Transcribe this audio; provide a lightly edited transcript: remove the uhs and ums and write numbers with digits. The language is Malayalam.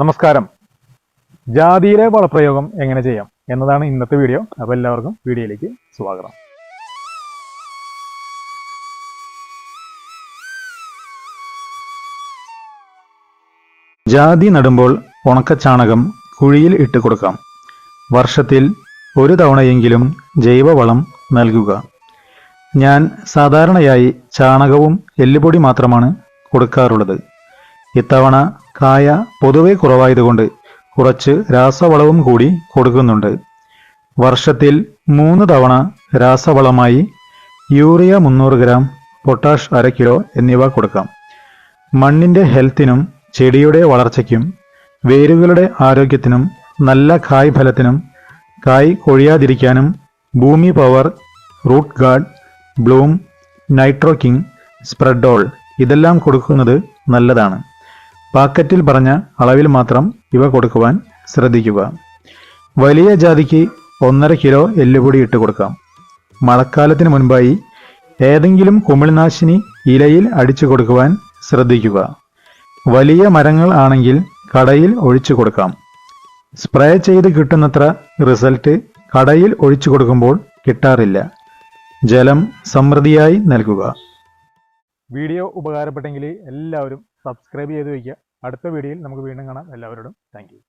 നമസ്കാരം. ജാതിയിലെ വളപ്രയോഗം എങ്ങനെ ചെയ്യാം എന്നതാണ് ഇന്നത്തെ വീഡിയോ. അപ്പോൾ എല്ലാവർക്കും വീഡിയോയിലേക്ക് സ്വാഗതം. ജാതി നടുമ്പോൾ ഉണക്കച്ചാണകം കുഴിയിൽ ഇട്ട് കൊടുക്കാം. വർഷത്തിൽ ഒരു തവണയെങ്കിലും ജൈവവളം നൽകുക. ഞാൻ സാധാരണയായി ചാണകവും എല്ലുപൊടി മാത്രമാണ് കൊടുക്കാറുള്ളത്. ഇത്തവണ കായ പൊതുവെ കുറവായതുകൊണ്ട് കുറച്ച് രാസവളവും കൂടി കൊടുക്കുന്നുണ്ട്. വർഷത്തിൽ 3 തവണ രാസവളമായി യൂറിയ 300 ഗ്രാം, പൊട്ടാഷ് 1/2 കിലോ എന്നിവ കൊടുക്കാം. മണ്ണിന്റെ ഹെൽത്തിനും ചെടിയുടെ വളർച്ചയ്ക്കും വേരുകളുടെ ആരോഗ്യത്തിനും നല്ല കായ് ഫലത്തിനും കായ് കൊഴിയാതിരിക്കാനും Bhoomi Power, Root Guard, Bloom, Nitro King, Spredol ഇതെല്ലാം കൊടുക്കുന്നത് നല്ലതാണ്. പാക്കറ്റിൽ പറഞ്ഞ അളവിൽ മാത്രം ഇവ കൊടുക്കുവാൻ ശ്രദ്ധിക്കുക. വലിയ ജാതിക്ക് 1.5 കിലോ എല്ലുപൊടി ഇട്ട് കൊടുക്കാം. മഴക്കാലത്തിന് മുൻപായി ഏതെങ്കിലും കുമിൾനാശിനി ഇലയിൽ അടിച്ചു കൊടുക്കുവാൻ ശ്രദ്ധിക്കുക. വലിയ മരങ്ങൾ ആണെങ്കിൽ കടയിൽ ഒഴിച്ചു കൊടുക്കാം. സ്പ്രേ ചെയ്ത് കിട്ടുന്നത്ര റിസൾട്ട് കടയിൽ ഒഴിച്ചു കൊടുക്കുമ്പോൾ കിട്ടാറില്ല. ജലം സമൃദ്ധിയായി നൽകുക. വീഡിയോ ഉപകാരപ്പെട്ടെങ്കിൽ എല്ലാവരും സബ്സ്ക്രൈബ് ചെയ്ത് വയ്ക്കുക. അടുത്ത വീഡിയോയിൽ നമുക്ക് വീണ്ടും കാണാം. എല്ലാവരോടും താങ്ക് യു.